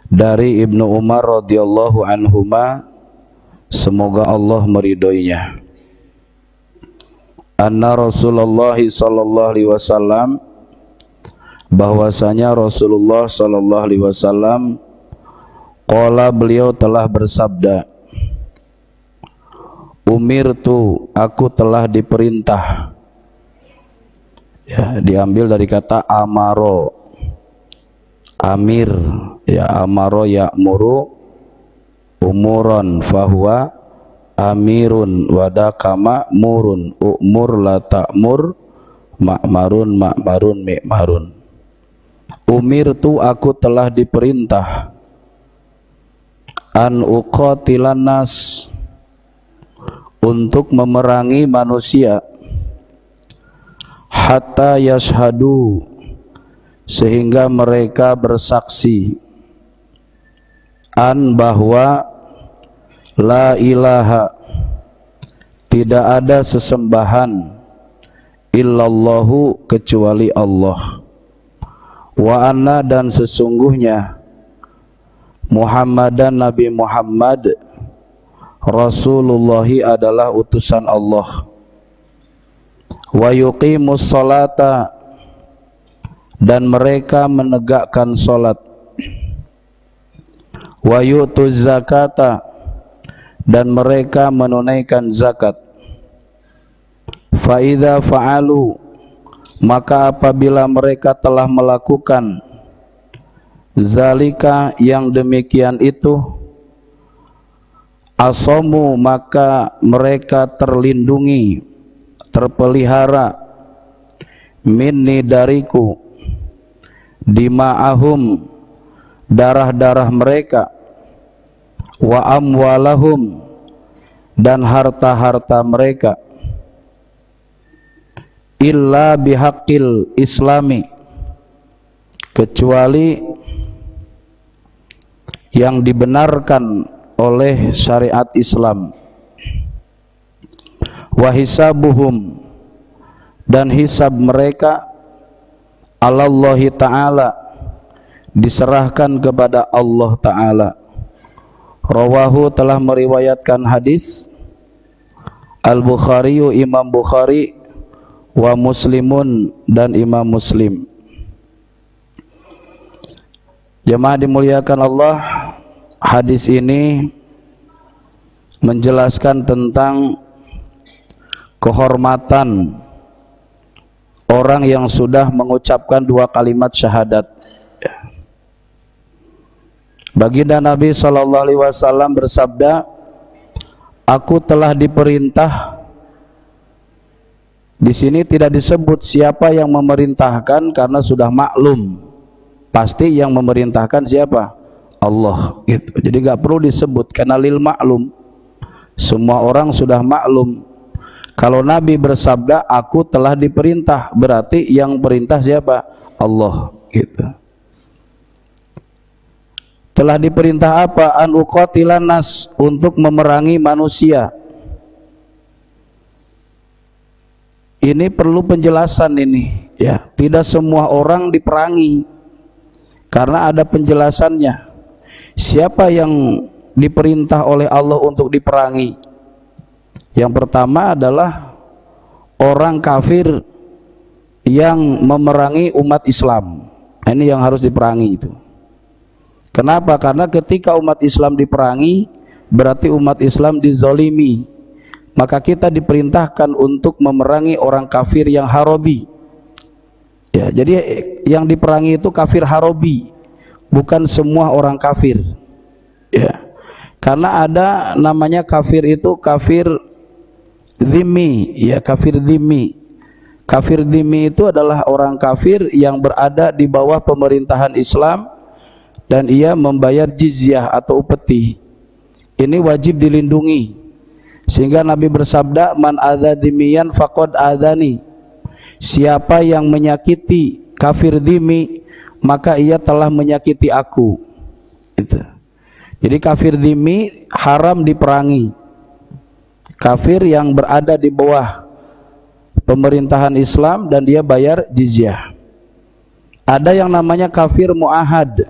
dari Ibnu Umar radhiyallahu anhuma, semoga Allah meridhoinya, anna Rasulullah sallallahu alaihi wasallam, bahwasanya Rasulullah sallallahu alaihi wasallam qala, beliau telah bersabda, umirtu, aku telah diperintah. Ya, diambil dari kata amaro, amir, ya, amaro ya'muru umuron fahuwa amirun wadakama murun umur la ta'mur ma'marun ma'marun mi'marun. Umirtu, aku telah diperintah, an uqatilan nas, untuk memerangi manusia, hatta yashhadu, sehingga mereka bersaksi, an, bahwa la ilaha, tidak ada sesembahan, illallahu, kecuali Allah, wa anna, dan sesungguhnya, Muhammadan, Nabi Muhammad, Rasulullahi, adalah utusan Allah, wa yuqimus sholata, dan mereka menegakkan salat, wa yu'tuz zakata, dan mereka menunaikan zakat, fa idza fa'alu, maka apabila mereka telah melakukan zalika, yang demikian itu, asomu, maka mereka terlindungi, terpelihara, minni, dariku, dima'ahum, darah-darah mereka, wa amwalahum, dan harta-harta mereka, illa bihaqqil islami, kecuali yang dibenarkan oleh syariat Islam, wa hisabuhum, dan hisab mereka, alallahi ta'ala, diserahkan kepada Allah ta'ala. Rawahu, telah meriwayatkan hadis Al-Bukhari, Imam Bukhari, wa Muslimun, dan Imam Muslim. Jemaah dimuliakan Allah, hadis ini menjelaskan tentang kehormatan orang yang sudah mengucapkan dua kalimat syahadat. Baginda Nabi sallallahu alaihi wasallam bersabda, aku telah diperintah. Di sini tidak disebut siapa yang memerintahkan karena sudah maklum, pasti yang memerintahkan siapa? Allah, gitu. Jadi nggak perlu disebut karena lil maklum, semua orang sudah maklum. Kalau Nabi bersabda aku telah diperintah, berarti yang perintah siapa? Allah, gitu. Telah diperintah apa? An uqatilan nas, untuk memerangi manusia. Ini perlu penjelasan ini, ya. Tidak semua orang diperangi, karena ada penjelasannya. Siapa yang diperintah oleh Allah untuk diperangi? Yang pertama adalah orang kafir yang memerangi umat Islam. Ini yang harus diperangi itu. Kenapa? Karena ketika umat Islam diperangi, berarti umat Islam dizolimi. Maka kita diperintahkan untuk memerangi orang kafir yang harobi. Ya, jadi yang diperangi itu kafir harobi, bukan semua orang kafir. Ya, karena ada namanya kafir itu kafir dhimmi, ya, kafir dhimmi. Kafir dhimmi itu adalah orang kafir yang berada di bawah pemerintahan Islam dan ia membayar jizyah atau upeti. Ini wajib dilindungi. Sehingga Nabi bersabda, man adza dhimmiyan faqad adzani. Siapa yang menyakiti kafir dhimmi, maka ia telah menyakiti aku. Itu. Jadi kafir dhimmi haram diperangi. Kafir yang berada di bawah pemerintahan Islam dan dia bayar jizyah. Ada yang namanya kafir muahad.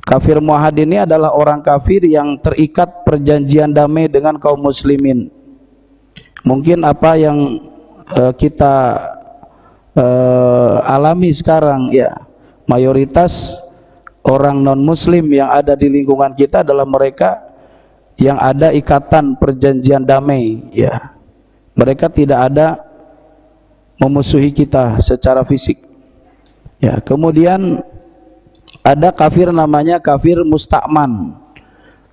Kafir muahad ini adalah orang kafir yang terikat perjanjian damai dengan kaum muslimin. Mungkin apa yang kita alami sekarang, ya, mayoritas orang non muslim yang ada di lingkungan kita adalah mereka yang ada ikatan perjanjian damai, ya. Mereka tidak ada memusuhi kita secara fisik, ya. Kemudian ada kafir namanya kafir musta'man.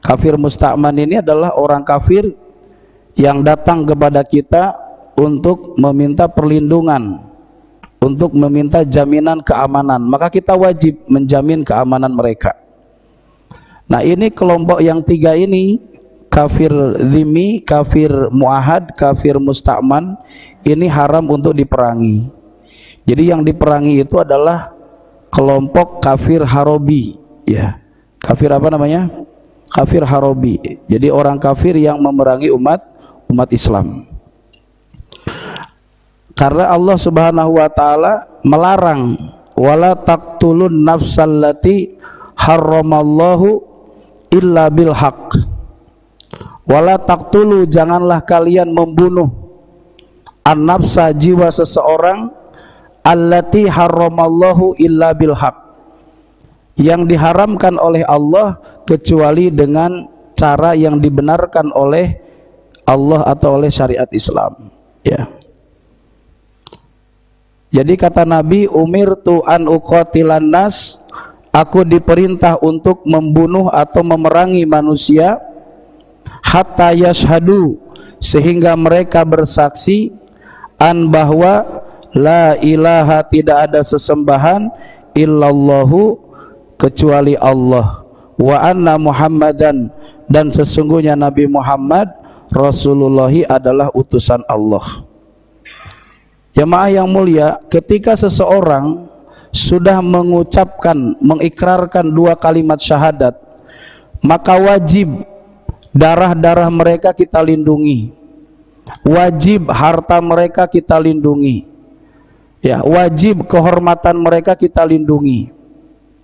Kafir musta'man ini adalah orang kafir yang datang kepada kita untuk meminta perlindungan, untuk meminta jaminan keamanan, maka kita wajib menjamin keamanan mereka. Nah, ini kelompok yang tiga ini, kafir dhimmi, kafir muahad, kafir musta'man, ini haram untuk diperangi. Jadi yang diperangi itu adalah kelompok kafir harobi, ya. Kafir apa namanya? Kafir harobi. Jadi orang kafir yang memerangi umat Islam. Karena Allah Subhanahu wa taala melarang, wala taqtulun nafsallati harramallahu illa bil haqq. Wala taqtulu, janganlah kalian membunuh an-nafsa, jiwa seseorang, allati harramallahu illa bil haq, yang diharamkan oleh Allah kecuali dengan cara yang dibenarkan oleh Allah atau oleh syariat Islam, ya. Jadi kata Nabi, umirtu an uqatilan nas, aku diperintah untuk membunuh atau memerangi manusia, hatta yashhadu, sehingga mereka bersaksi, an, bahwa la ilaha, tidak ada sesembahan, illallahu, kecuali Allah, wa anna muhammadan, dan sesungguhnya Nabi Muhammad Rasulullahi adalah utusan Allah. Jemaah yang mulia, ketika seseorang sudah mengucapkan, mengikrarkan dua kalimat syahadat, maka wajib darah-darah mereka kita lindungi, wajib harta mereka kita lindungi, ya, wajib kehormatan mereka kita lindungi,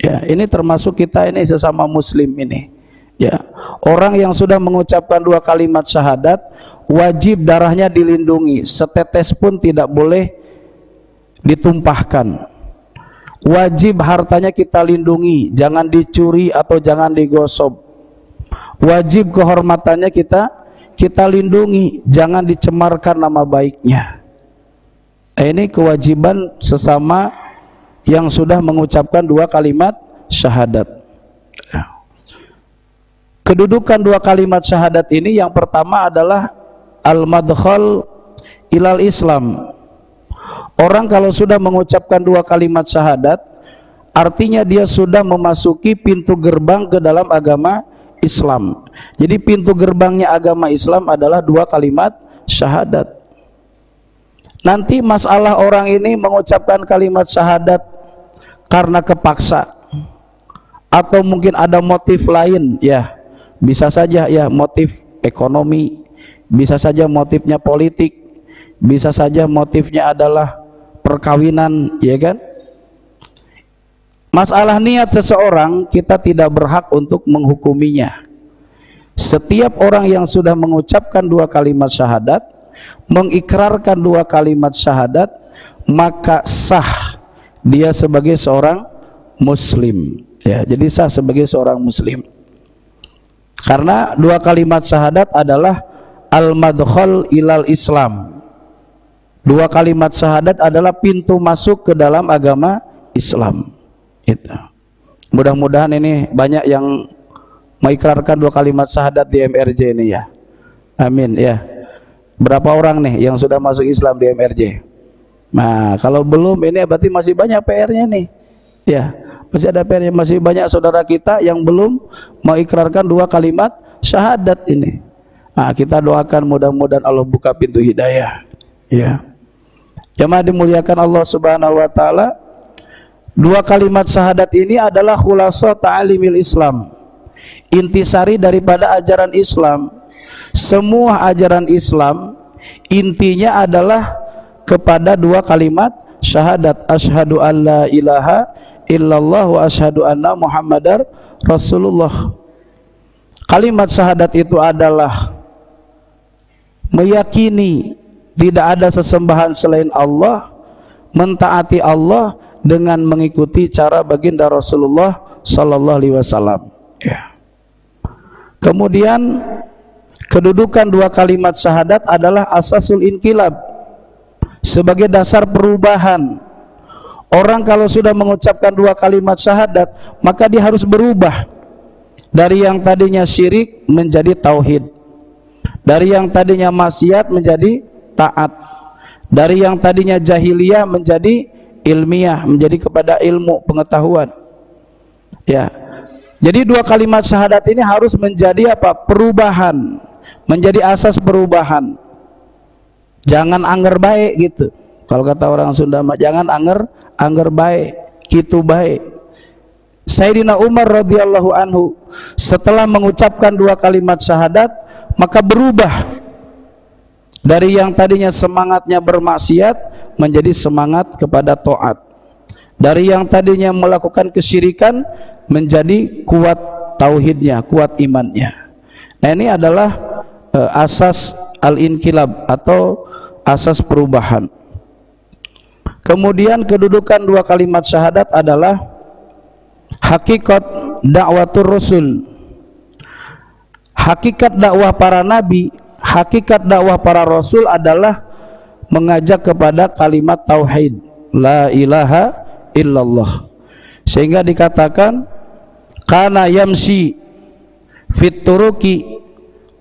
ya. Ini termasuk kita ini sesama muslim ini, ya. Orang yang sudah mengucapkan dua kalimat syahadat, wajib darahnya dilindungi, setetes pun tidak boleh ditumpahkan. Wajib hartanya kita lindungi, jangan dicuri atau jangan digosok. Wajib kehormatannya kita lindungi, jangan dicemarkan nama baiknya. Ini kewajiban sesama yang sudah mengucapkan dua kalimat syahadat. Kedudukan dua kalimat syahadat ini, yang pertama adalah al-madkhal ilal Islam. Orang kalau sudah mengucapkan dua kalimat syahadat, artinya dia sudah memasuki pintu gerbang ke dalam agama Islam. Jadi pintu gerbangnya agama Islam adalah dua kalimat syahadat. Nanti masalah orang ini mengucapkan kalimat syahadat karena kepaksa, atau mungkin ada motif lain, ya. Bisa saja, ya, motif ekonomi, bisa saja motifnya politik, bisa saja motifnya adalah perkawinan, ya kan? Masalah niat seseorang, kita tidak berhak untuk menghukuminya. Setiap orang yang sudah mengucapkan dua kalimat syahadat, mengikrarkan dua kalimat syahadat, maka sah dia sebagai seorang muslim, ya. Jadi sah sebagai seorang muslim. Karena dua kalimat syahadat adalah al-madkhal ilal Islam. Dua kalimat syahadat adalah pintu masuk ke dalam agama Islam. Itu. Mudah-mudahan ini banyak yang mengikrarkan dua kalimat syahadat di MRJ ini, ya. Amin, ya. Berapa orang nih yang sudah masuk Islam di MRJ? Nah, kalau belum, ini berarti masih banyak PR-nya nih, ya. Masih ada PR-nya, masih banyak saudara kita yang belum mengikrarkan dua kalimat syahadat ini. Nah, kita doakan mudah-mudahan Allah buka pintu hidayah, ya. Jemaah dimuliakan Allah Subhanahu wa taala, dua kalimat syahadat ini adalah khulasa ta'alimil Islam, intisari daripada ajaran Islam. Semua ajaran Islam intinya adalah kepada dua kalimat syahadat, asyhadu alla ilaha illallah wa asyhadu anna Muhammadar Rasulullah. Kalimat syahadat itu adalah meyakini tidak ada sesembahan selain Allah, mentaati Allah dengan mengikuti cara baginda Rasulullah sallallahu alaihi wasallam. Ya. Kemudian kedudukan dua kalimat syahadat adalah asasul inqilab, sebagai dasar perubahan. Orang kalau sudah mengucapkan dua kalimat syahadat, maka dia harus berubah dari yang tadinya syirik menjadi tauhid, dari yang tadinya maksiat menjadi taat, dari yang tadinya jahiliyah menjadi ilmiah, menjadi kepada ilmu pengetahuan. Ya. Jadi dua kalimat syahadat ini harus menjadi apa? Perubahan, menjadi asas perubahan. Jangan anger baik gitu. Kalau kata orang Sunda mah, jangan anger baik, gitu baik. Sayyidina Umar radhiyallahu anhu setelah mengucapkan dua kalimat syahadat, maka berubah dari yang tadinya semangatnya bermaksiat menjadi semangat kepada taat, dari yang tadinya melakukan kesyirikan menjadi kuat tauhidnya, kuat imannya. Nah, ini adalah asas al-inqilab atau asas perubahan. Kemudian kedudukan dua kalimat syahadat adalah hakikat dakwatur rasul. Hakikat dakwah para nabi, hakikat dakwah para rasul adalah mengajak kepada kalimat tauhid, la ilaha illallah. Sehingga dikatakan kana yamsi fit turuki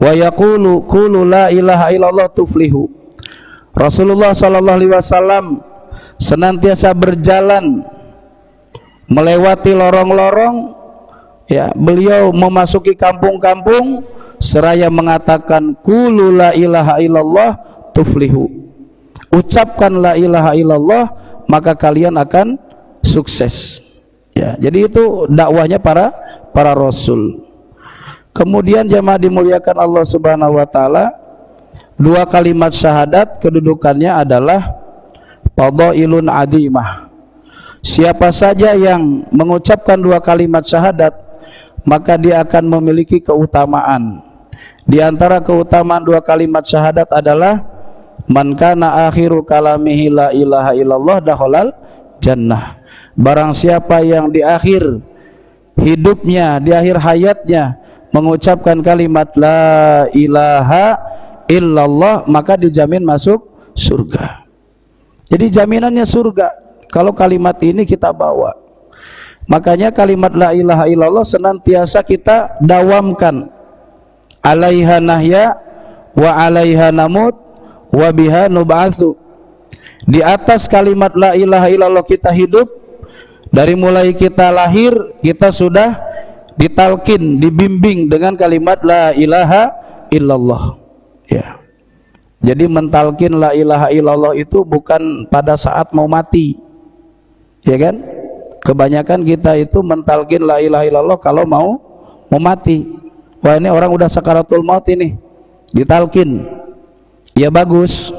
wa yaqulu qulu la ilaha illallah tuflihu. Rasulullah sallallahu alaihi wasallam senantiasa berjalan melewati lorong-lorong, ya, beliau memasuki kampung-kampung seraya mengatakan qulu la ilaha illallah tuflihu. Ucapkan la ilaha illallah maka kalian akan sukses. Ya, jadi itu dakwahnya para rasul. Kemudian jemaah dimuliakan Allah Subhanahu wa taala, dua kalimat syahadat kedudukannya adalah fadhailun adimah. Siapa saja yang mengucapkan dua kalimat syahadat, maka dia akan memiliki keutamaan. Di antara keutamaan dua kalimat syahadat adalah man kana akhiru kalamihi la ilaha illallah dakhalal jannah. Barang siapa yang di akhir hidupnya, di akhir hayatnya mengucapkan kalimat la ilaha illallah, maka dijamin masuk surga. Jadi jaminannya surga kalau kalimat ini kita bawa. Makanya kalimat la ilaha illallah senantiasa kita dawamkan. Alaiha nahya wa alaiha namut wa biha nub'atsu. Di atas kalimat la ilaha illallah kita hidup. Dari mulai kita lahir kita sudah ditalkin, dibimbing dengan kalimat la ilaha illallah. Ya. Jadi mentalkin la ilaha illallah itu bukan pada saat mau mati, ya kan? Kebanyakan kita itu mentalkin la ilaha illallah kalau mau mati. Wah, ini orang udah sakaratul maut ini, ditalkin. Ya bagus.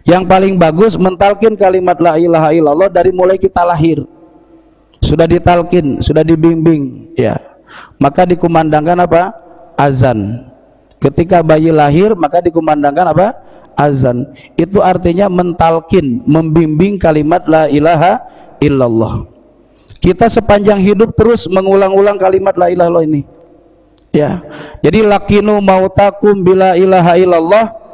Yang paling bagus mentalkin kalimat la ilaha illallah dari mulai kita lahir. Sudah ditalkin, sudah dibimbing, ya. Maka dikumandangkan apa? Azan. Ketika bayi lahir maka dikumandangkan apa? Azan. Itu artinya mentalkin, membimbing kalimat la ilaha illallah. Kita sepanjang hidup terus mengulang-ulang kalimat la ilaha illallah ini. Ya. Jadi lakinu mautakum bila ilaha illallah.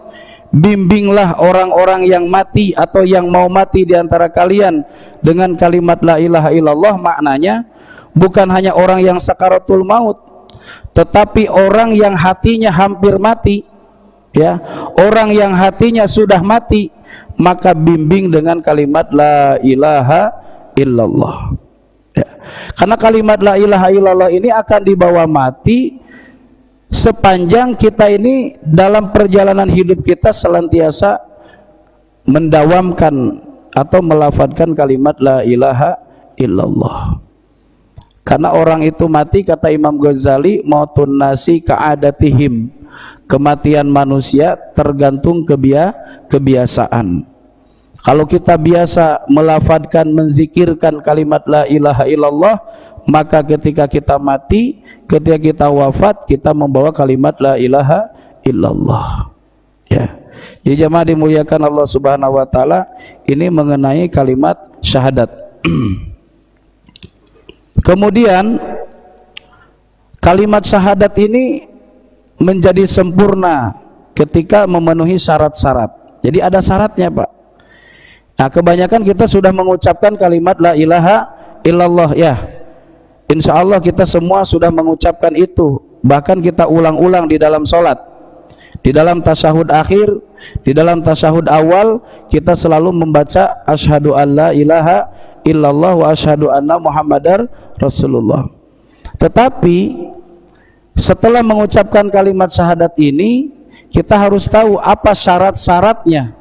Bimbinglah orang-orang yang mati atau yang mau mati di antara kalian dengan kalimat la ilaha illallah. Maknanya bukan hanya orang yang sakaratul maut, tetapi orang yang hatinya hampir mati, ya, orang yang hatinya sudah mati, maka bimbing dengan kalimat la ilaha illallah, ya. Karena kalimat la ilaha illallah ini akan dibawa mati sepanjang kita ini dalam perjalanan hidup kita senantiasa mendawamkan atau melafadzkan kalimat la ilaha illallah. Karena orang itu mati, kata Imam Ghazali, mautun nasi ka'adatihim, kematian manusia tergantung kebiasaan. Kalau kita biasa melafadzkan, menzikirkan kalimat la ilaha illallah, maka ketika kita mati, ketika kita wafat, kita membawa kalimat la ilaha illallah. Ya. Jadi jemaah dimuliakan Allah Subhanahu wa taala, ini mengenai kalimat syahadat. Kemudian kalimat syahadat ini menjadi sempurna ketika memenuhi syarat-syarat. Jadi ada syaratnya, Pak. Nah, kebanyakan kita sudah mengucapkan kalimat la ilaha illallah ya. Insya Allah kita semua sudah mengucapkan itu. Bahkan kita ulang-ulang di dalam sholat, di dalam tasyahud akhir, di dalam tasyahud awal, kita selalu membaca asyhadu an la ilaha illallah wa asyhadu anna muhammadar rasulullah. Tetapi setelah mengucapkan kalimat syahadat ini, kita harus tahu apa syarat-syaratnya.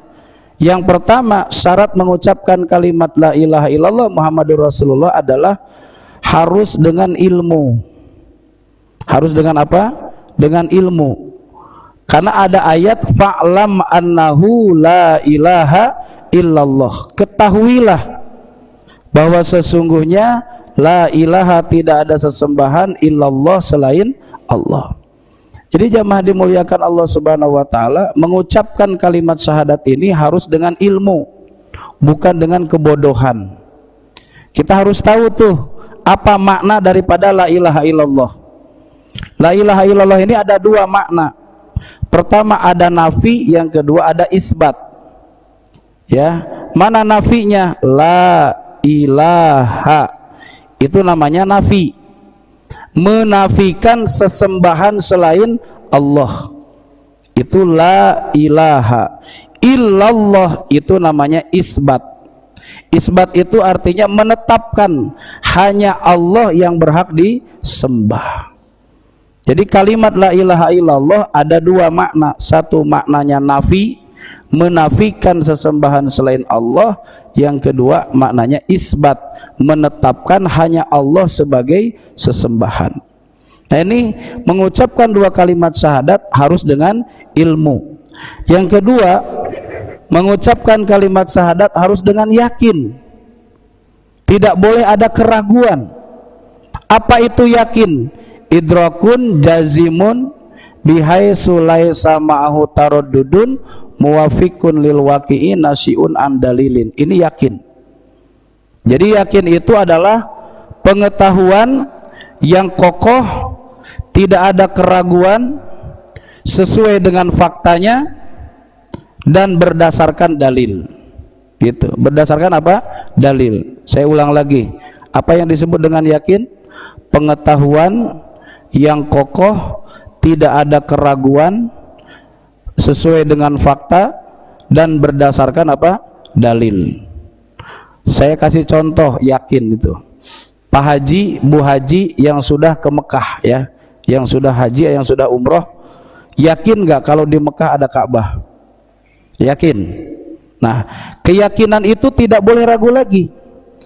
Yang pertama, syarat mengucapkan kalimat la ilaha illallah Muhammadur Rasulullah adalah harus dengan ilmu. Harus dengan apa? Dengan ilmu. Karena ada ayat fa'lam annahu la ilaha illallah. Ketahuilah bahwa sesungguhnya la ilaha, tidak ada sesembahan illallah selain Allah. Jadi jamaah dimuliakan Allah Subhanahu wa taala, mengucapkan kalimat syahadat ini harus dengan ilmu, bukan dengan kebodohan. Kita harus tahu tuh apa makna daripada la ilaha illallah. La ilaha illallah ini ada dua makna. Pertama ada nafi, yang kedua ada isbat. Ya, mana nafinya? La ilaha. Itu namanya nafi. Menafikan sesembahan selain Allah, itu la ilaha illallah. Itu namanya isbat. Isbat itu artinya menetapkan hanya Allah yang berhak disembah. Jadi kalimat la ilaha illallah ada dua makna. Satu maknanya nafi, menafikan sesembahan selain Allah. Yang kedua maknanya isbat, menetapkan hanya Allah sebagai sesembahan. Nah, ini mengucapkan dua kalimat syahadat harus dengan ilmu. Yang kedua, mengucapkan kalimat syahadat harus dengan yakin. Tidak boleh ada keraguan. Apa itu yakin? Idrakun jazimun bihaitsu laisa ma'ahu taraddudun muwafiqun lil waqi'i nasiun an dalilin. Ini yakin. Jadi yakin itu adalah pengetahuan yang kokoh, tidak ada keraguan, sesuai dengan faktanya dan berdasarkan dalil. Gitu. Berdasarkan apa? Dalil. Saya ulang lagi. Apa yang disebut dengan yakin? Pengetahuan yang kokoh, tidak ada keraguan, sesuai dengan fakta dan berdasarkan apa? Dalil. Saya kasih contoh yakin itu. Pak Haji, Bu Haji yang sudah ke Mekah ya, yang sudah haji, yang sudah umroh, yakin nggak kalau di Mekah ada Ka'bah? Yakin. Nah, keyakinan itu tidak boleh ragu lagi.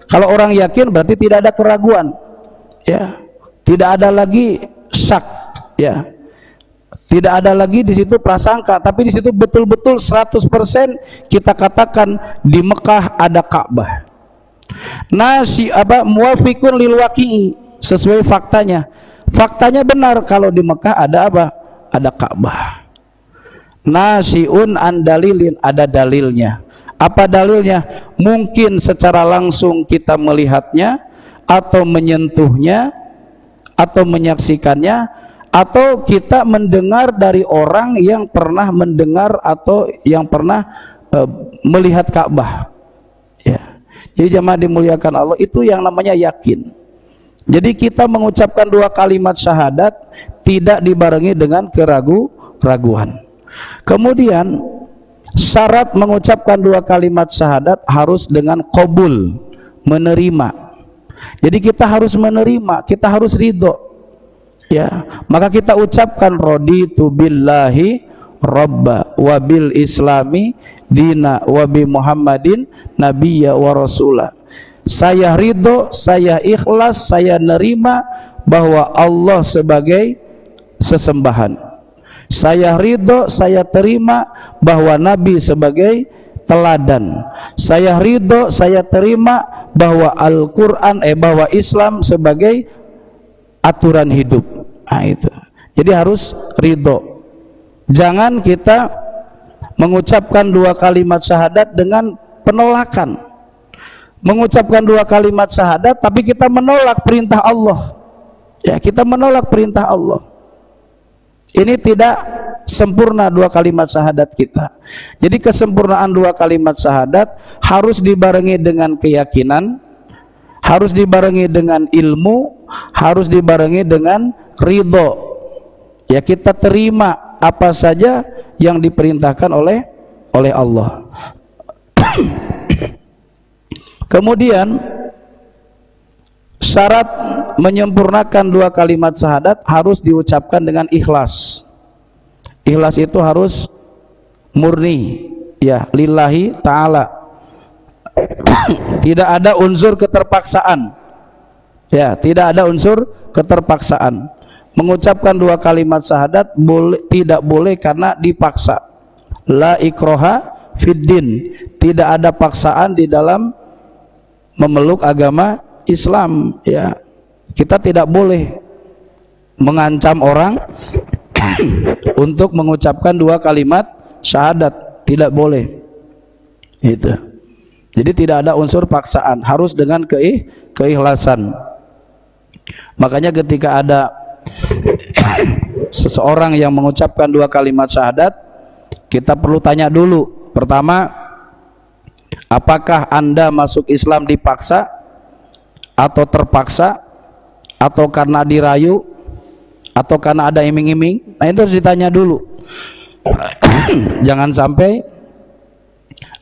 Kalau orang yakin berarti tidak ada keraguan. Ya, tidak ada lagi syak. Ya. Tidak ada lagi di situ prasangka, tapi di situ betul-betul 100% kita katakan di Mekah ada Ka'bah. Nasi apa muwafiqun lil waqi'i, sesuai faktanya. Faktanya benar kalau di Mekah ada apa? Ada Ka'bah. Nasiun an dalilin, ada dalilnya. Apa dalilnya? Mungkin secara langsung kita melihatnya atau menyentuhnya atau menyaksikannya, atau kita mendengar dari orang yang pernah mendengar atau yang pernah melihat Ka'bah. Ya. Jadi jemaah dimuliakan Allah, itu yang namanya yakin. Jadi kita mengucapkan dua kalimat syahadat tidak dibarengi dengan keraguan. Kemudian syarat mengucapkan dua kalimat syahadat harus dengan qabul, menerima. Jadi kita harus menerima, kita harus ridho. Ya, maka kita ucapkan raditu billahi robba wa bil islami dina wa bi muhammadin nabiyya wa rasulah. Saya ridho, saya ikhlas, saya nerima bahwa Allah sebagai sesembahan. Saya ridho, saya terima bahwa Nabi sebagai teladan. Saya ridho, saya terima bahwa Al-Quran, bahwa Islam sebagai aturan hidup. Nah, itu. Jadi harus ridho. Jangan kita mengucapkan dua kalimat syahadat dengan penolakan. Mengucapkan dua kalimat syahadat tapi kita menolak perintah Allah. Ya, kita menolak perintah Allah. Ini tidak sempurna dua kalimat syahadat kita. Jadi kesempurnaan dua kalimat syahadat harus dibarengi dengan keyakinan, harus dibarengi dengan ilmu, harus dibarengi dengan ridho. Ya, kita terima apa saja yang diperintahkan oleh Allah. Kemudian syarat menyempurnakan dua kalimat syahadat harus diucapkan dengan ikhlas. Ikhlas itu harus murni, ya, lillahi ta'ala. Tidak ada unsur keterpaksaan. Ya, tidak ada unsur keterpaksaan. Mengucapkan dua kalimat syahadat tidak boleh karena dipaksa. La ikroha fiddin. Tidak ada paksaan di dalam memeluk agama Islam. Ya, kita tidak boleh mengancam orang untuk mengucapkan dua kalimat syahadat, tidak boleh. Itu. Jadi tidak ada unsur paksaan, harus dengan keikhlasan. Makanya ketika ada seseorang yang mengucapkan dua kalimat syahadat, kita perlu tanya dulu. Pertama, apakah Anda masuk Islam dipaksa atau terpaksa, atau karena dirayu, atau karena ada iming-iming? Nah, itu harus ditanya dulu. Jangan sampai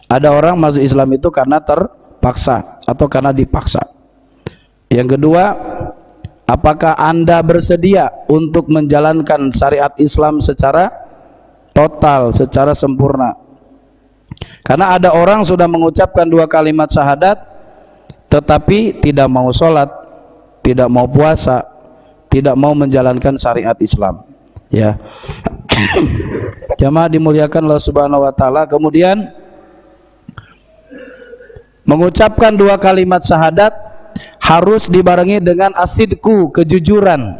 ada orang masuk Islam itu karena terpaksa atau karena dipaksa. Yang kedua, apakah Anda bersedia untuk menjalankan syariat Islam secara total, secara sempurna? Karena ada orang sudah mengucapkan dua kalimat syahadat tetapi tidak mau sholat, tidak mau puasa, tidak mau menjalankan syariat Islam. Ya. Jamaah dimuliakan Allah Subhanahu wa taala. Kemudian mengucapkan dua kalimat syahadat harus dibarengi dengan asidku, kejujuran.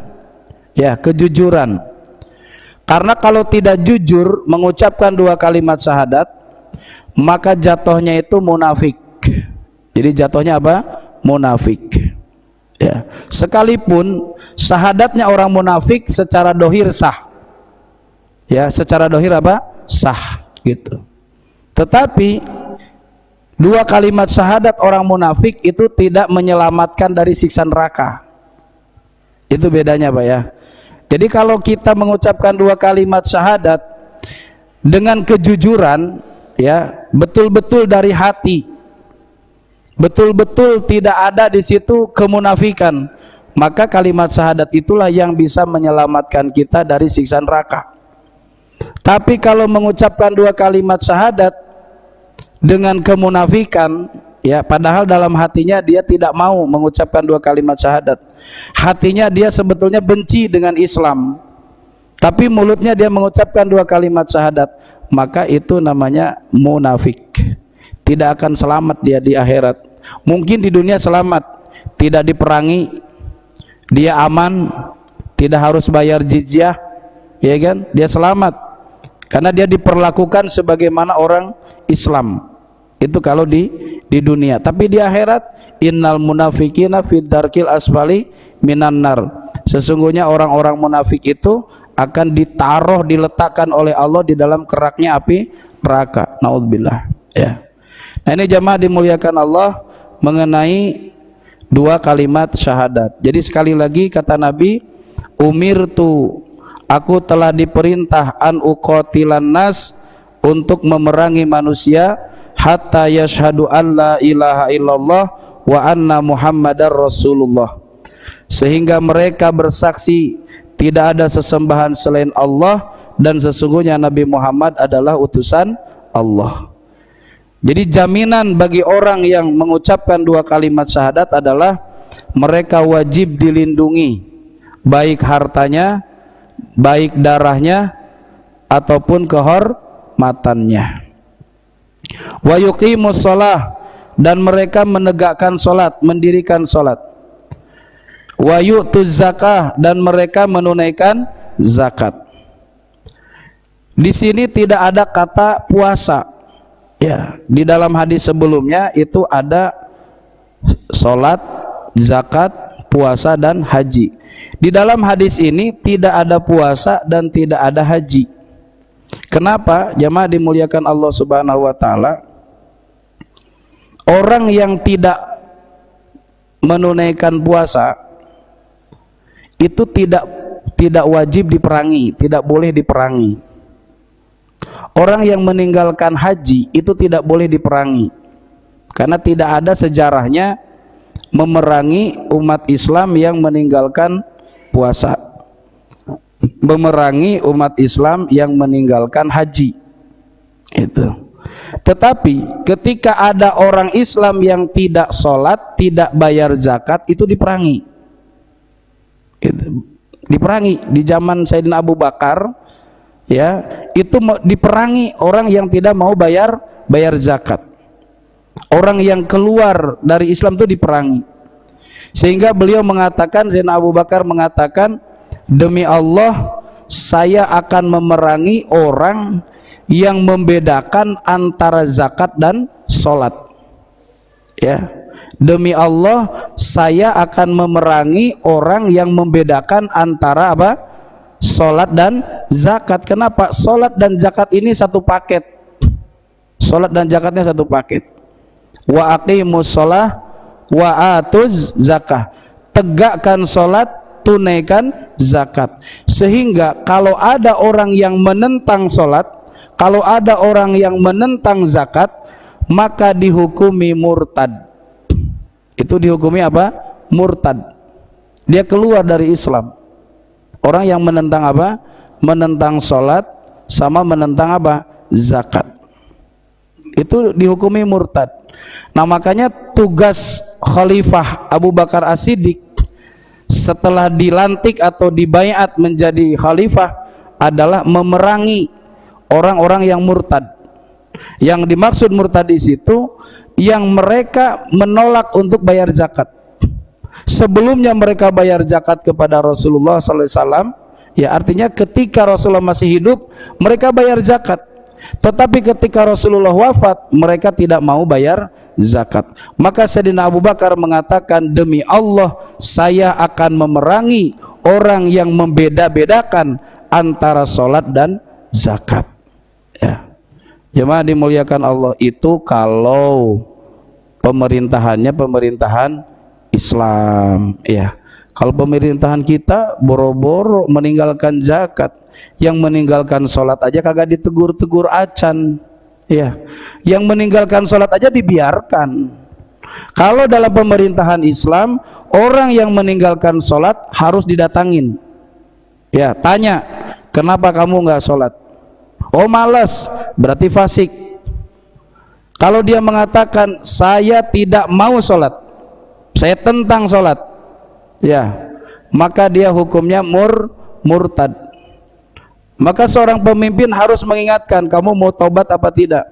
Ya, kejujuran. Karena kalau tidak jujur mengucapkan dua kalimat syahadat, maka jatuhnya itu munafik. Jadi jatuhnya apa? Munafik. Ya, sekalipun syahadatnya orang munafik secara dohir sah. Ya, secara dohir apa? Sah, gitu. Tetapi dua kalimat syahadat orang munafik itu tidak menyelamatkan dari siksa neraka. Itu bedanya, Pak, ya. Jadi kalau kita mengucapkan dua kalimat syahadat dengan kejujuran, ya, betul-betul dari hati, betul-betul tidak ada di situ kemunafikan, maka kalimat syahadat itulah yang bisa menyelamatkan kita dari siksa neraka. Tapi kalau mengucapkan dua kalimat syahadat dengan kemunafikan, ya, padahal dalam hatinya dia tidak mau mengucapkan dua kalimat syahadat, hatinya dia sebetulnya benci dengan Islam, tapi mulutnya dia mengucapkan dua kalimat syahadat, maka itu namanya munafik. Tidak akan selamat dia di akhirat. Mungkin di dunia selamat, tidak diperangi, dia aman, tidak harus bayar jizyah, ya kan? Dia selamat karena dia diperlakukan sebagaimana orang Islam. Itu kalau di dunia. Tapi di akhirat, innal munafiqina fid darkil asfali minan nar. Sesungguhnya orang-orang munafik itu akan ditaruh, diletakkan oleh Allah di dalam keraknya api neraka. Naudzubillah. Ya. Nah, ini jamaah dimuliakan Allah mengenai dua kalimat syahadat. Jadi sekali lagi kata Nabi, umirtu, aku telah diperintah an uqatilan nas, untuk memerangi manusia, hatta yashhadu an la ilaha illallah wa anna muhammadar rasulullah, sehingga mereka bersaksi tidak ada sesembahan selain Allah dan sesungguhnya Nabi Muhammad adalah utusan Allah. Jadi jaminan bagi orang yang mengucapkan dua kalimat syahadat adalah mereka wajib dilindungi, baik hartanya, baik darahnya, ataupun kehormatannya. Wa yuqimus shalah, dan mereka menegakkan salat, mendirikan salat. Wa yu'tuz zakah, dan mereka menunaikan zakat. Di sini tidak ada kata puasa. Ya, di dalam hadis sebelumnya itu ada salat, zakat, puasa dan haji. Di dalam hadis ini tidak ada puasa dan tidak ada haji. Kenapa? Jamaah dimuliakan Allah Subhanahu wa taala. Orang yang tidak menunaikan puasa itu tidak wajib diperangi, tidak boleh diperangi. Orang yang meninggalkan haji itu tidak boleh diperangi, karena tidak ada sejarahnya memerangi umat Islam yang meninggalkan puasa, memerangi umat Islam yang meninggalkan haji itu. Tetapi ketika ada orang Islam yang tidak sholat, tidak bayar zakat, itu diperangi itu. Diperangi di zaman Sayyidina Abu Bakar, ya, itu diperangi orang yang tidak mau bayar zakat. Orang yang keluar dari Islam itu diperangi. Sehingga beliau mengatakan, Sayyidina Abu Bakar mengatakan, demi Allah saya akan memerangi orang yang membedakan antara zakat dan sholat. Ya, demi Allah saya akan memerangi orang yang membedakan antara apa? Sholat dan zakat. Kenapa? Sholat dan zakat ini satu paket. Sholat dan zakatnya satu paket. Wa aqimus sholah wa atuz zakah. Tegakkan sholat, tunaikan zakat. Sehingga kalau ada orang yang menentang sholat, kalau ada orang yang menentang zakat, maka dihukumi murtad. Itu dihukumi apa? Murtad. Dia keluar dari Islam. Orang yang menentang apa? Menentang sholat sama menentang apa? Zakat. Itu dihukumi murtad. Nah, makanya tugas Khalifah Abu Bakar As-Siddiq setelah dilantik atau dibaiat menjadi khalifah adalah memerangi orang-orang yang murtad. Yang dimaksud murtad di situ yang mereka menolak untuk bayar zakat. Sebelumnya mereka bayar zakat kepada Rasulullah SAW, ya, artinya ketika Rasulullah masih hidup mereka bayar zakat. Tetapi ketika Rasulullah wafat mereka tidak mau bayar zakat. Maka Sayyidina Abu Bakar mengatakan, demi Allah saya akan memerangi orang yang membeda-bedakan antara sholat dan zakat. Ya, jemaah dimuliakan Allah, itu kalau pemerintahannya pemerintahan Islam, ya. Kalau pemerintahan kita boro-boro meninggalkan zakat, yang meninggalkan sholat aja kagak ditegur-tegur acan, ya. Yang meninggalkan sholat aja dibiarkan. Kalau dalam pemerintahan Islam, orang yang meninggalkan sholat harus didatangin, ya, tanya, kenapa kamu nggak sholat? Oh, malas, berarti fasik. Kalau dia mengatakan saya tidak mau sholat, saya tentang sholat, ya, maka dia hukumnya murtad. Maka seorang pemimpin harus mengingatkan, kamu mau tobat apa tidak?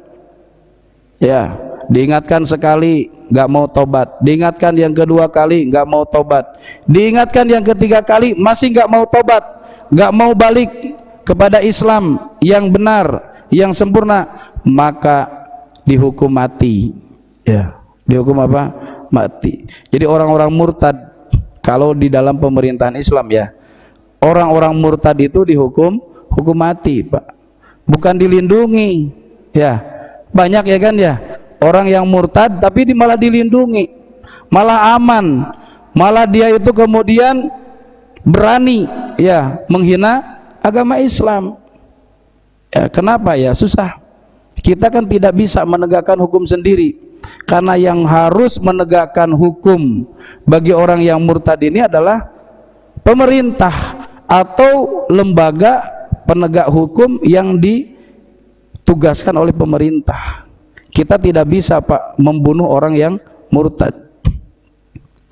Ya, diingatkan sekali nggak mau tobat, diingatkan yang kedua kali nggak mau tobat, diingatkan yang ketiga kali masih nggak mau tobat, nggak mau balik kepada Islam yang benar, yang sempurna, maka dihukum mati. Ya, dihukum apa? Mati. Jadi orang-orang murtad kalau di dalam pemerintahan Islam, ya, orang-orang murtad itu dihukum mati, Pak. Bukan dilindungi. Ya, banyak ya kan, ya, orang yang murtad tapi malah dilindungi, malah aman, malah dia itu kemudian berani, ya, menghina agama Islam. Ya, kenapa? Ya, susah. Kita kan tidak bisa menegakkan hukum sendiri, karena yang harus menegakkan hukum bagi orang yang murtad ini adalah pemerintah atau lembaga penegak hukum yang ditugaskan oleh pemerintah. Kita tidak bisa, Pak, membunuh orang yang murtad.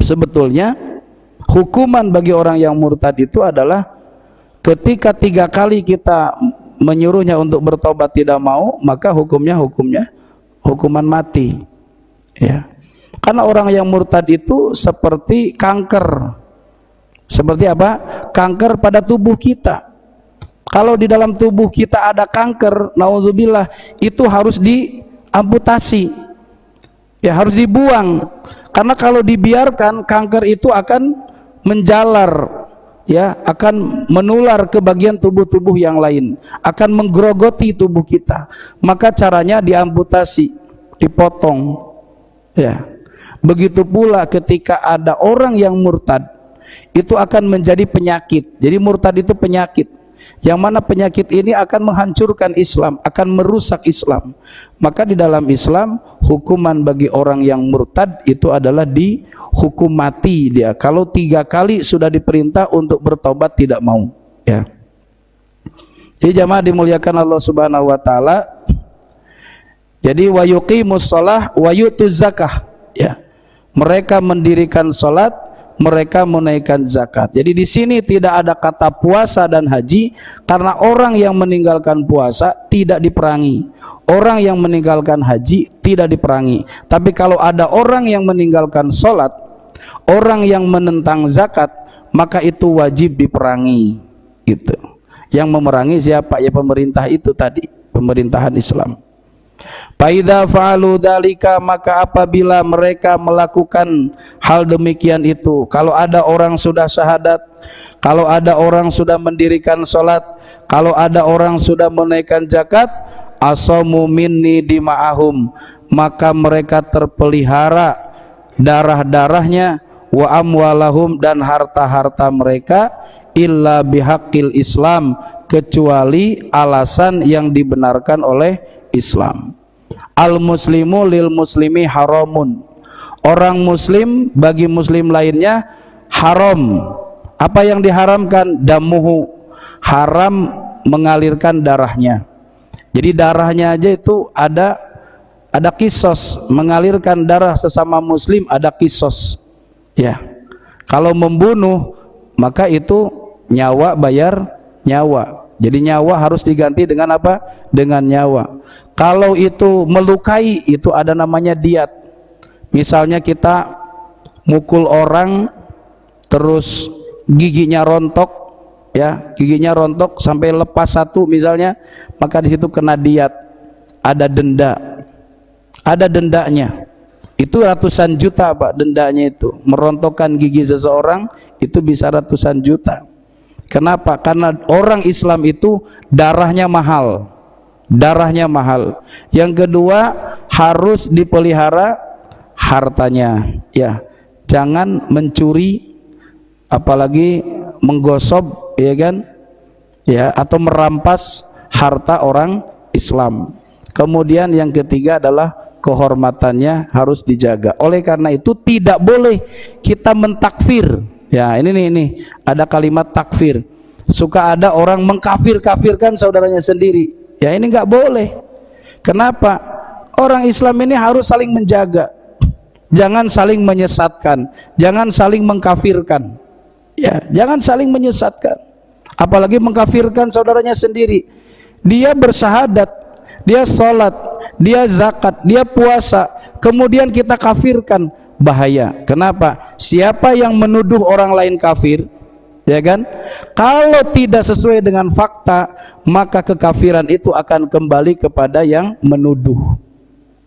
Sebetulnya hukuman bagi orang yang murtad itu adalah ketika 3 kali kita menyuruhnya untuk bertobat tidak mau, maka hukumnya hukuman mati. Ya. Karena orang yang murtad itu seperti kanker. Seperti apa? Kanker pada tubuh kita. Kalau di dalam tubuh kita ada kanker, naudzubillah, itu harus diamputasi. Ya, harus dibuang. Karena kalau dibiarkan, kanker itu akan menjalar, ya, akan menular ke bagian tubuh-tubuh yang lain, akan menggerogoti tubuh kita. Maka caranya diamputasi, dipotong. Ya. Begitu pula ketika ada orang yang murtad, itu akan menjadi penyakit. Jadi murtad itu penyakit, yang mana penyakit ini akan menghancurkan Islam, akan merusak Islam. Maka di dalam Islam, hukuman bagi orang yang murtad itu adalah dihukum mati dia. Kalau 3 kali sudah diperintah untuk bertobat tidak mau. Ya. Jadi jamaah dimuliakan Allah Subhanahu Wa Taala. Jadi wa yuqimus shalah wa yutuz zakah. Ya. Mereka mendirikan salat, mereka menaikkan zakat. Jadi di sini tidak ada kata puasa dan haji, karena orang yang meninggalkan puasa tidak diperangi, orang yang meninggalkan haji tidak diperangi. Tapi kalau ada orang yang meninggalkan sholat, orang yang menentang zakat, maka itu wajib diperangi. Gitu. Yang memerangi siapa? Ya pemerintah itu tadi, pemerintahan Islam. Faidza fa'alu dzalika, maka apabila mereka melakukan hal demikian itu, kalau ada orang sudah syahadat, kalau ada orang sudah mendirikan salat, kalau ada orang sudah menaikkan zakat, asamu minni dima'ahum, maka mereka terpelihara darah-darahnya, wa amwalahum, dan harta-harta mereka, illa bihaqqil Islam, kecuali alasan yang dibenarkan oleh Islam. Al-muslimu lil muslimi haramun. Orang muslim bagi muslim lainnya haram. Apa yang diharamkan? Damuhu, haram mengalirkan darahnya. Jadi darahnya aja itu ada kisos, mengalirkan darah sesama muslim ada kisos. Ya. Kalau membunuh maka itu nyawa bayar nyawa. Jadi nyawa harus diganti dengan apa? Dengan nyawa. Kalau itu melukai, itu ada namanya diat. Misalnya kita mukul orang terus giginya rontok, ya, giginya rontok sampai lepas satu misalnya, maka di situ kena diat. Ada denda. Ada dendanya. Itu ratusan juta, Pak, dendanya itu. Merontokkan gigi seseorang itu bisa ratusan juta. Kenapa? Karena orang Islam itu darahnya mahal. Darahnya mahal. Yang kedua, harus dipelihara hartanya. Ya, jangan mencuri, apalagi menggosok, ya kan? Ya, atau merampas harta orang Islam. Kemudian yang ketiga adalah kehormatannya harus dijaga. Oleh karena itu tidak boleh kita mentakfir. Ya, ini ada kalimat takfir. Suka ada orang mengkafir-kafirkan saudaranya sendiri. Ya, ini nggak boleh. Kenapa? Orang Islam ini harus saling menjaga. Jangan saling menyesatkan, jangan saling mengkafirkan. Ya, jangan saling menyesatkan. Apalagi mengkafirkan saudaranya sendiri. Dia bersyahadat, dia sholat, dia zakat, dia puasa, kemudian kita kafirkan. Bahaya. Kenapa? Siapa yang menuduh orang lain kafir, ya kan? Kalau tidak sesuai dengan fakta, maka kekafiran itu akan kembali kepada yang menuduh.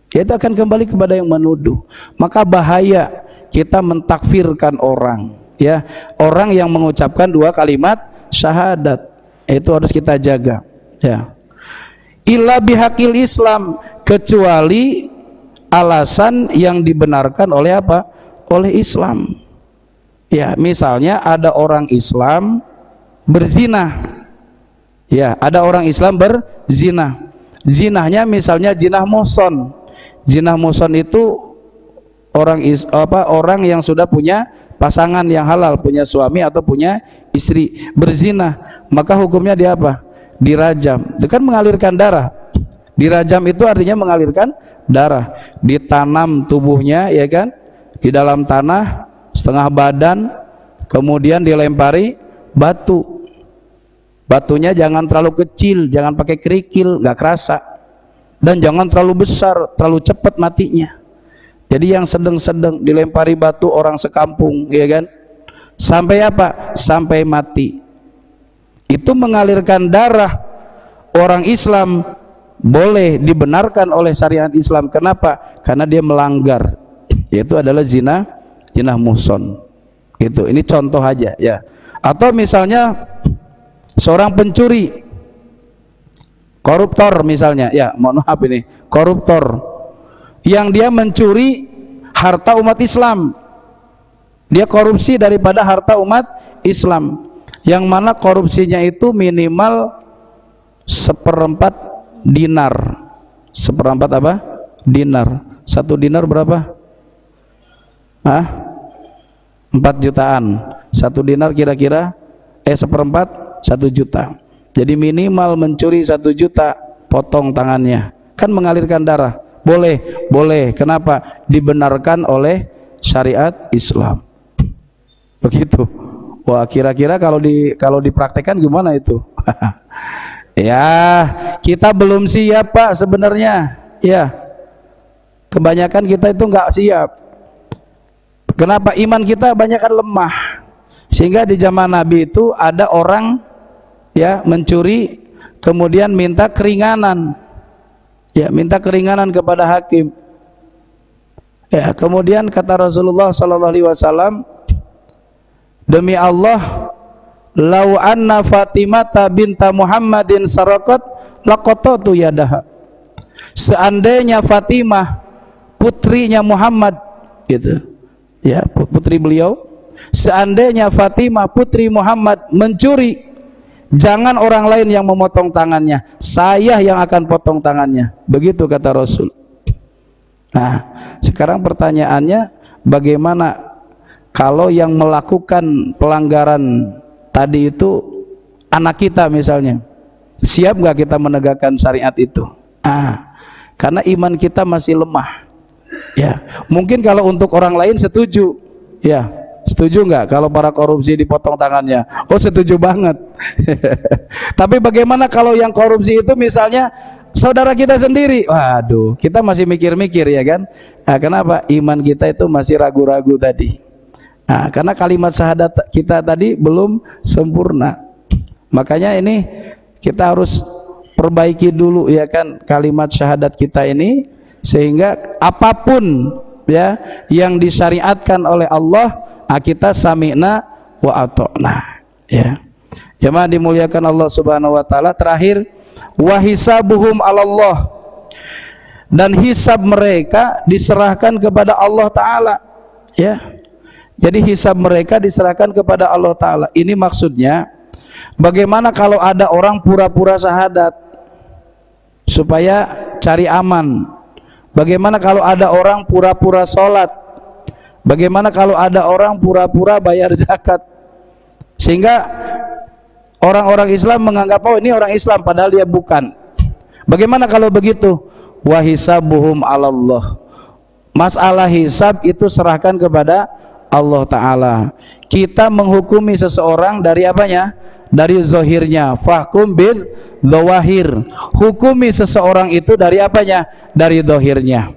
Itu akan kembali kepada yang menuduh. Maka bahaya kita mentakfirkan orang, ya. Orang yang mengucapkan 2 kalimat syahadat, itu harus kita jaga, ya. Illa bihaqil Islam, kecuali alasan yang dibenarkan oleh apa? Oleh Islam. Ya, misalnya ada orang Islam berzina. Ya, ada orang Islam berzina. Zinahnya misalnya zinah muhson. Zinah muhson itu orang yang sudah punya pasangan yang halal, punya suami atau punya istri, berzina, maka hukumnya dia apa? Dirajam. Itu kan mengalirkan darah. Dirajam itu artinya mengalirkan darah. Ditanam tubuhnya, ya kan, di dalam tanah setengah badan, kemudian dilempari batu. Batunya jangan terlalu kecil, jangan pakai kerikil, nggak kerasa. dan jangan terlalu besar, terlalu cepat matinya. Jadi yang sedang-sedang, dilempari batu orang sekampung, ya kan? Sampai apa? Sampai mati. Itu mengalirkan darah orang Islam boleh dibenarkan oleh syariat Islam. Kenapa? Karena dia melanggar, yaitu adalah zina muhson. Gitu. Ini contoh aja ya. Atau misalnya seorang pencuri, koruptor misalnya, ya mohon maaf ini, koruptor yang dia mencuri harta umat Islam, dia korupsi daripada harta umat Islam, yang mana korupsinya itu minimal 1/4 dinar. 1/4 apa? Dinar. 1 dinar berapa? 4 jutaan. 1 dinar kira-kira 1/4 1 juta. Jadi minimal mencuri 1 juta, potong tangannya. Kan mengalirkan darah. Boleh. Kenapa? Dibenarkan oleh syariat Islam. Begitu. Wah, kira-kira kalau dipraktekkan gimana itu? Ya, kita belum siap, Pak, sebenarnya. Ya. Kebanyakan kita itu nggak siap. Kenapa? Iman kita banyakan lemah. Sehingga di zaman Nabi itu ada orang ya mencuri, kemudian minta keringanan. Ya, minta keringanan kepada hakim. Ya, kemudian kata Rasulullah sallallahu alaihi wasallam, demi Allah, lau anna Fatimah binta Muhammadin saraqat laqatatu yadaha. Seandainya Fatimah putrinya Muhammad gitu. Ya, putri beliau, seandainya Fatimah putri Muhammad mencuri, jangan orang lain yang memotong tangannya, saya yang akan potong tangannya. Begitu kata Rasul. Nah, sekarang pertanyaannya, bagaimana kalau yang melakukan pelanggaran tadi itu anak kita misalnya? Siap nggak kita menegakkan syariat itu? Karena iman kita masih lemah. Ya, mungkin kalau untuk orang lain setuju. Ya, setuju nggak kalau para korupsi dipotong tangannya? Oh, setuju banget. Tapi bagaimana kalau yang korupsi itu misalnya saudara kita sendiri? Waduh, kita masih mikir-mikir ya kan? Nah, kenapa? Iman kita itu masih ragu-ragu tadi. Nah, karena kalimat syahadat kita tadi belum sempurna. Makanya ini kita harus perbaiki dulu ya kan kalimat syahadat kita ini, sehingga apapun ya yang disyariatkan oleh Allah, kita sami'na wa ata'na ya. Jemaah dimuliakan Allah Subhanahu wa taala. Terakhir, wa hisabuhum 'alallah, dan hisab mereka diserahkan kepada Allah taala ya. Jadi hisab mereka diserahkan kepada Allah taala. Ini maksudnya bagaimana kalau ada orang pura-pura syahadat supaya cari aman? Bagaimana kalau ada orang pura-pura sholat? Bagaimana kalau ada orang pura-pura bayar zakat? Sehingga orang-orang Islam menganggap, oh ini orang Islam, padahal dia bukan. Bagaimana kalau begitu? Wa hisabuhum 'alallah. Masalah hisab itu serahkan kepada Allah Ta'ala. Kita menghukumi seseorang dari apanya? Dari zahirnya. Fahkum bil dhawahir. Hukumi seseorang itu dari apanya? Dari zahirnya.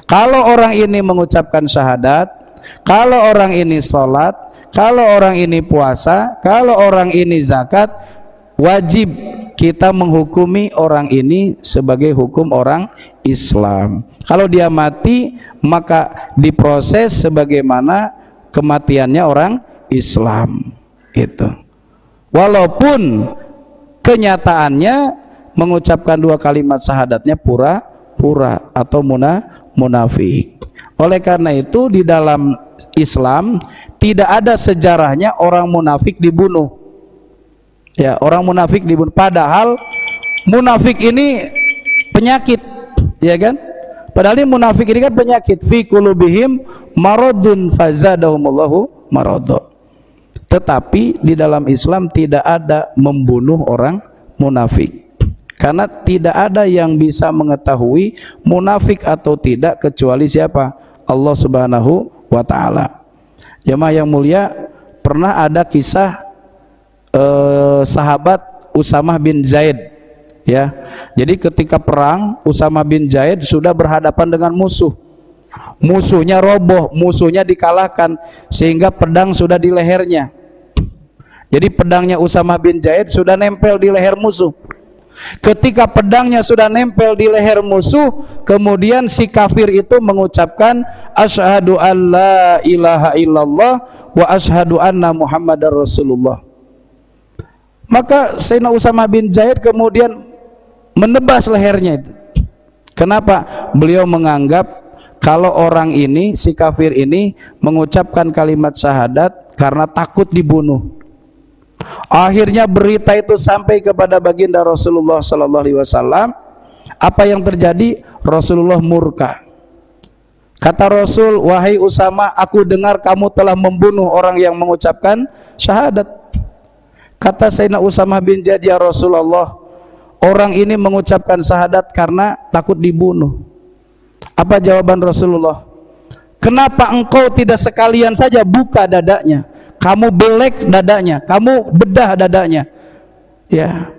Kalau orang ini mengucapkan syahadat, kalau orang ini sholat, kalau orang ini puasa, kalau orang ini zakat, wajib kita menghukumi orang ini sebagai hukum orang Islam. Kalau dia mati, maka diproses sebagaimana kematiannya orang Islam. Itu. Walaupun kenyataannya mengucapkan 2 kalimat syahadatnya pura-pura atau munafik. Oleh karena itu di dalam Islam tidak ada sejarahnya orang munafik dibunuh. Ya, orang munafik dibunuh. Padahal munafik ini penyakit, ya kan? Padahal ini munafik ini kan penyakit. Fi qulubihim maradun fazadahumullahu marada. Tetapi di dalam Islam tidak ada membunuh orang munafik, karena tidak ada yang bisa mengetahui munafik atau tidak kecuali siapa? Allah Subhanahu wa ta'ala. Jemaah yang mulia, pernah ada kisah sahabat Usamah bin Zaid Ya, jadi ketika perang Usama bin Zaid sudah berhadapan dengan musuh. Musuhnya roboh, musuhnya dikalahkan sehingga pedang sudah di lehernya. Jadi pedangnya Usama bin Zaid sudah nempel di leher musuh. Ketika pedangnya sudah nempel di leher musuh, kemudian si kafir itu mengucapkan asyhadu an la ilaha illallah wa asyhadu anna muhammadar rasulullah. Maka Sayyidina Usama bin Zaid kemudian menebas lehernya itu. Kenapa? Beliau menganggap kalau orang ini, si kafir ini mengucapkan kalimat syahadat karena takut dibunuh. Akhirnya berita itu sampai kepada baginda Rasulullah sallallahu alaihi wasallam. Apa yang terjadi? Rasulullah murka. Kata Rasul, "Wahai Usama, aku dengar kamu telah membunuh orang yang mengucapkan syahadat." Kata Sayyidina Usama bin Zaid, "Ya Rasulullah, orang ini mengucapkan syahadat karena takut dibunuh." Apa jawaban Rasulullah? "Kenapa engkau tidak sekalian saja buka dadanya? Kamu belek dadanya, kamu bedah dadanya." Ya,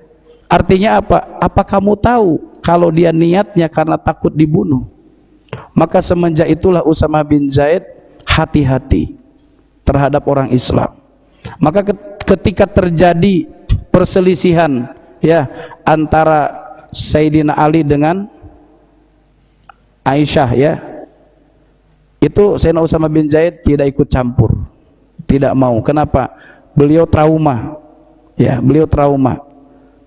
artinya apa? Apa kamu tahu kalau dia niatnya karena takut dibunuh? Maka semenjak itulah Usama bin Zaid hati-hati terhadap orang Islam. Maka ketika terjadi perselisihan ya antara Sayyidina Ali dengan Aisyah, ya, itu Sayyidina Usama bin Zaid tidak ikut campur, tidak mau. Kenapa? Beliau trauma, ya, beliau trauma.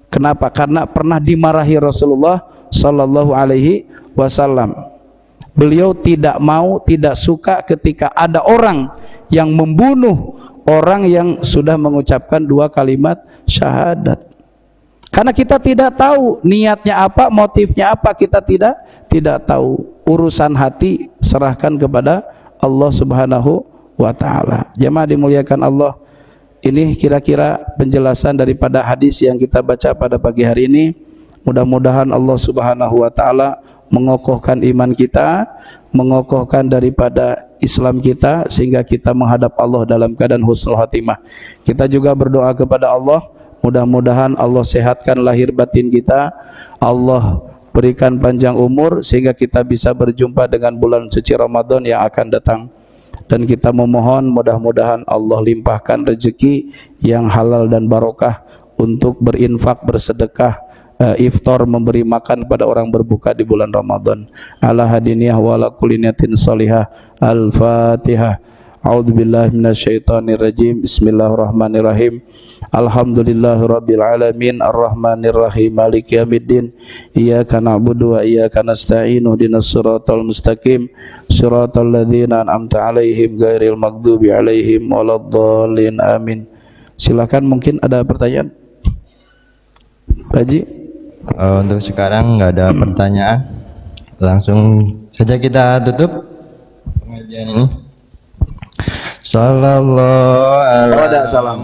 Kenapa? Karena pernah dimarahi Rasulullah sallallahu alaihi wasallam. Beliau tidak mau, tidak suka ketika ada orang yang membunuh orang yang sudah mengucapkan 2 kalimat syahadat. Karena kita tidak tahu niatnya apa, motifnya apa, kita tidak tahu. Urusan hati serahkan kepada Allah Subhanahu wa taala. Jemaah dimuliakan Allah, ini kira-kira penjelasan daripada hadis yang kita baca pada pagi hari ini. Mudah-mudahan Allah Subhanahu wa taala mengokohkan iman kita, mengokohkan daripada Islam kita sehingga kita menghadap Allah dalam keadaan husnul khatimah. Kita juga berdoa kepada Allah, mudah-mudahan Allah sehatkan lahir batin kita, Allah berikan panjang umur sehingga kita bisa berjumpa dengan bulan suci Ramadan yang akan datang. Dan kita memohon mudah-mudahan Allah limpahkan rezeki yang halal dan barokah untuk berinfak, bersedekah, iftar, memberi makan pada orang berbuka di bulan Ramadan. Ala hadiniyah wa ala kulli niyatin shalihah. Al-Fatihah. A'udzubillahi minasyaitonirrajim. Bismillahirrahmanirrahim. Alhamdulillahirabbil alamin, arrahmanirrahim, maliki yaumiddin. Iyyaka na'budu wa iyyaka nasta'in. Ihdinas siratal mustaqim, siratal ladzina an'amta 'alaihim ghairil maghdubi 'alaihim waladdallin. Amin. Silakan, mungkin ada pertanyaan. Pak Haji. Untuk sekarang nggak ada pertanyaan, langsung saja kita tutup pengajian ini. Sallallahu alaihi wasallam.